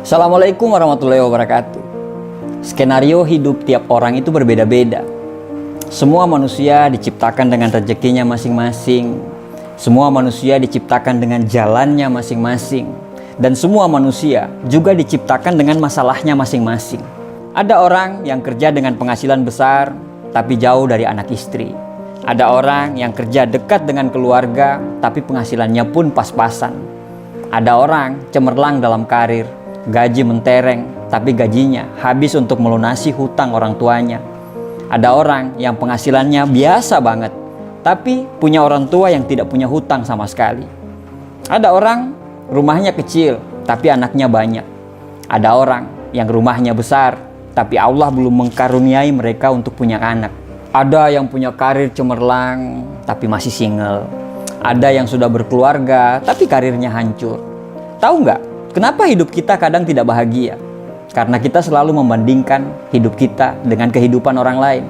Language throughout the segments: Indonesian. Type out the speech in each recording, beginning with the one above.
Assalamualaikum warahmatullahi wabarakatuh. Skenario hidup tiap orang itu berbeda-beda. Semua manusia diciptakan dengan rezekinya masing-masing. Semua manusia diciptakan dengan jalannya masing-masing. Dan semua manusia juga diciptakan dengan masalahnya masing-masing. Ada orang yang kerja dengan penghasilan besar, tapi jauh dari anak istri. Ada orang yang kerja dekat dengan keluarga, tapi penghasilannya pun pas-pasan. Ada orang cemerlang dalam karir, gaji mentereng, tapi gajinya habis untuk melunasi hutang orang tuanya. Ada orang yang penghasilannya biasa banget, tapi punya orang tua yang tidak punya hutang sama sekali. Ada orang rumahnya kecil, tapi anaknya banyak. Ada orang yang rumahnya besar, tapi Allah belum mengkaruniai mereka untuk punya anak. Ada yang punya karir cemerlang, tapi masih single. Ada yang sudah berkeluarga, tapi karirnya hancur. Tahu nggak? Kenapa hidup kita kadang tidak bahagia? Karena kita selalu membandingkan hidup kita dengan kehidupan orang lain.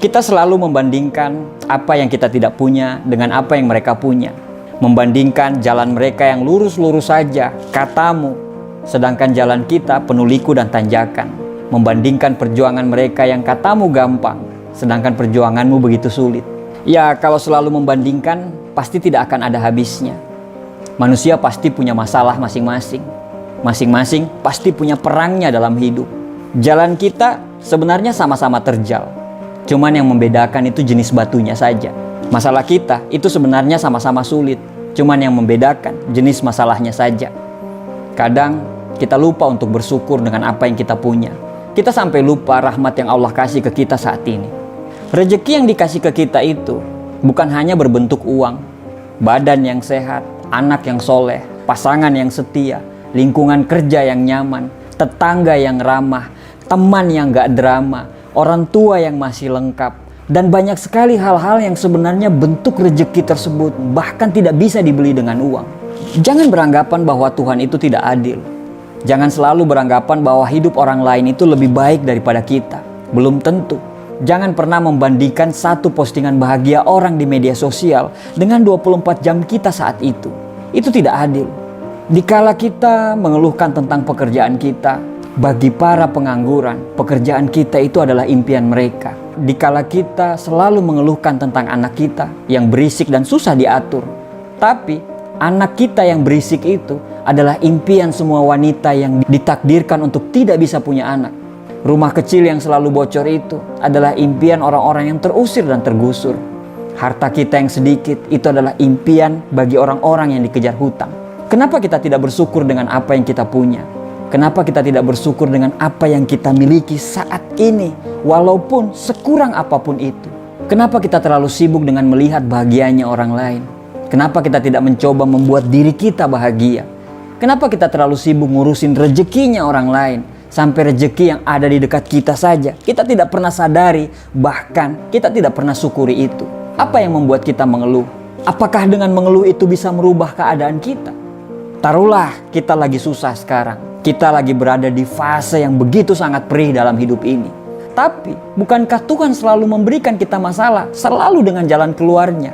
Kita selalu membandingkan apa yang kita tidak punya dengan apa yang mereka punya. Membandingkan jalan mereka yang lurus-lurus saja, katamu, sedangkan jalan kita penuh liku dan tanjakan. Membandingkan perjuangan mereka yang katamu gampang, sedangkan perjuanganmu begitu sulit. Ya, kalau selalu membandingkan, pasti tidak akan ada habisnya. Manusia pasti punya masalah masing-masing. Masing-masing pasti punya perangnya dalam hidup. Jalan kita sebenarnya sama-sama terjal. Cuman yang membedakan itu jenis batunya saja. Masalah kita itu sebenarnya sama-sama sulit. Cuman yang membedakan jenis masalahnya saja. Kadang kita lupa untuk bersyukur dengan apa yang kita punya. Kita sampai lupa rahmat yang Allah kasih ke kita saat ini. Rezeki yang dikasih ke kita itu bukan hanya berbentuk uang, badan yang sehat, anak yang soleh, pasangan yang setia, lingkungan kerja yang nyaman, tetangga yang ramah, teman yang gak drama, orang tua yang masih lengkap, dan banyak sekali hal-hal yang sebenarnya bentuk rezeki tersebut bahkan tidak bisa dibeli dengan uang. Jangan beranggapan bahwa Tuhan itu tidak adil. Jangan selalu beranggapan bahwa hidup orang lain itu lebih baik daripada kita. Belum tentu. Jangan pernah membandingkan satu postingan bahagia orang di media sosial dengan 24 jam kita saat itu. Itu tidak adil. Dikala kita mengeluhkan tentang pekerjaan kita, bagi para pengangguran, pekerjaan kita itu adalah impian mereka. Dikala kita selalu mengeluhkan tentang anak kita yang berisik dan susah diatur, tapi anak kita yang berisik itu adalah impian semua wanita yang ditakdirkan untuk tidak bisa punya anak. Rumah kecil yang selalu bocor itu adalah impian orang-orang yang terusir dan tergusur. Harta kita yang sedikit itu adalah impian bagi orang-orang yang dikejar hutang. Kenapa kita tidak bersyukur dengan apa yang kita punya? Kenapa kita tidak bersyukur dengan apa yang kita miliki saat ini, walaupun sekurang apapun itu? Kenapa kita terlalu sibuk dengan melihat bahagianya orang lain? Kenapa kita tidak mencoba membuat diri kita bahagia? Kenapa kita terlalu sibuk ngurusin rezekinya orang lain? Sampai rezeki yang ada di dekat kita saja kita tidak pernah sadari, bahkan kita tidak pernah syukuri itu. Apa yang membuat kita mengeluh? Apakah dengan mengeluh itu bisa merubah keadaan kita? Taruhlah kita lagi susah sekarang. Kita lagi berada di fase yang begitu sangat perih dalam hidup ini. Tapi bukankah Tuhan selalu memberikan kita masalah, selalu dengan jalan keluarnya?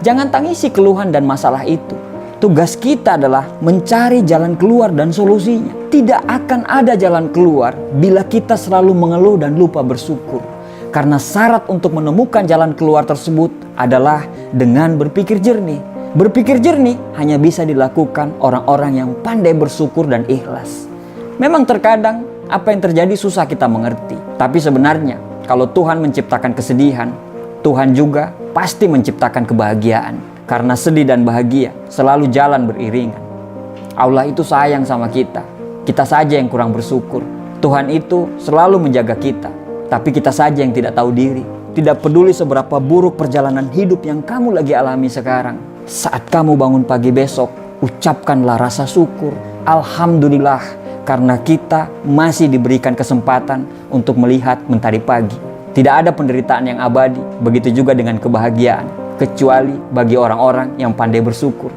Jangan tangisi keluhan dan masalah itu. Tugas kita adalah mencari jalan keluar dan solusinya. Tidak akan ada jalan keluar bila kita selalu mengeluh dan lupa bersyukur. Karena syarat untuk menemukan jalan keluar tersebut adalah dengan berpikir jernih. Berpikir jernih hanya bisa dilakukan orang-orang yang pandai bersyukur dan ikhlas. Memang terkadang apa yang terjadi susah kita mengerti. Tapi sebenarnya kalau Tuhan menciptakan kesedihan, Tuhan juga pasti menciptakan kebahagiaan. Karena sedih dan bahagia selalu jalan beriringan. Allah itu sayang sama kita. Kita saja yang kurang bersyukur. Tuhan itu selalu menjaga kita. Tapi kita saja yang tidak tahu diri. Tidak peduli seberapa buruk perjalanan hidup yang kamu lagi alami sekarang. Saat kamu bangun pagi besok, ucapkanlah rasa syukur. Alhamdulillah, karena kita masih diberikan kesempatan untuk melihat mentari pagi. Tidak ada penderitaan yang abadi, begitu juga dengan kebahagiaan, kecuali bagi orang-orang yang pandai bersyukur.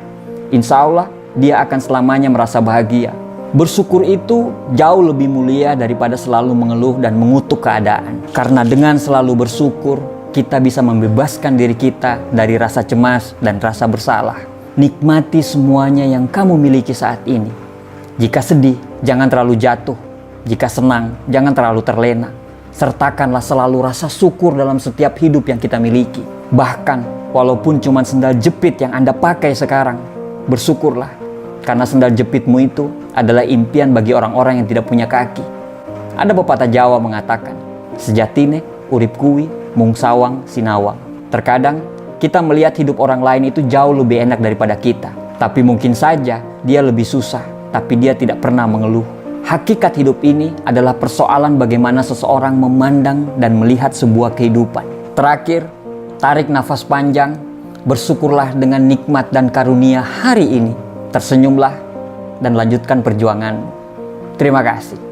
Insya Allah, dia akan selamanya merasa bahagia. Bersyukur itu jauh lebih mulia daripada selalu mengeluh dan mengutuk keadaan. Karena dengan selalu bersyukur, kita bisa membebaskan diri kita dari rasa cemas dan rasa bersalah. Nikmati semuanya yang kamu miliki saat ini. Jika sedih, Jangan terlalu jatuh. Jika senang, jangan terlalu terlena. Sertakanlah selalu rasa syukur dalam setiap hidup yang kita miliki. Bahkan walaupun cuma sendal jepit yang Anda pakai sekarang, bersyukurlah. Karena sendal jepitmu itu adalah impian bagi orang-orang yang tidak punya kaki. Ada pepatah Jawa mengatakan, sejatine urip kuwi mung sawang sinawang. Terkadang kita melihat hidup orang lain itu jauh lebih enak daripada kita. Tapi mungkin saja dia lebih susah, tapi dia tidak pernah mengeluh. Hakikat hidup ini adalah persoalan bagaimana seseorang memandang dan melihat sebuah kehidupan. Terakhir, tarik nafas panjang, bersyukurlah dengan nikmat dan karunia hari ini. Tersenyumlah dan lanjutkan perjuanganmu. Terima kasih.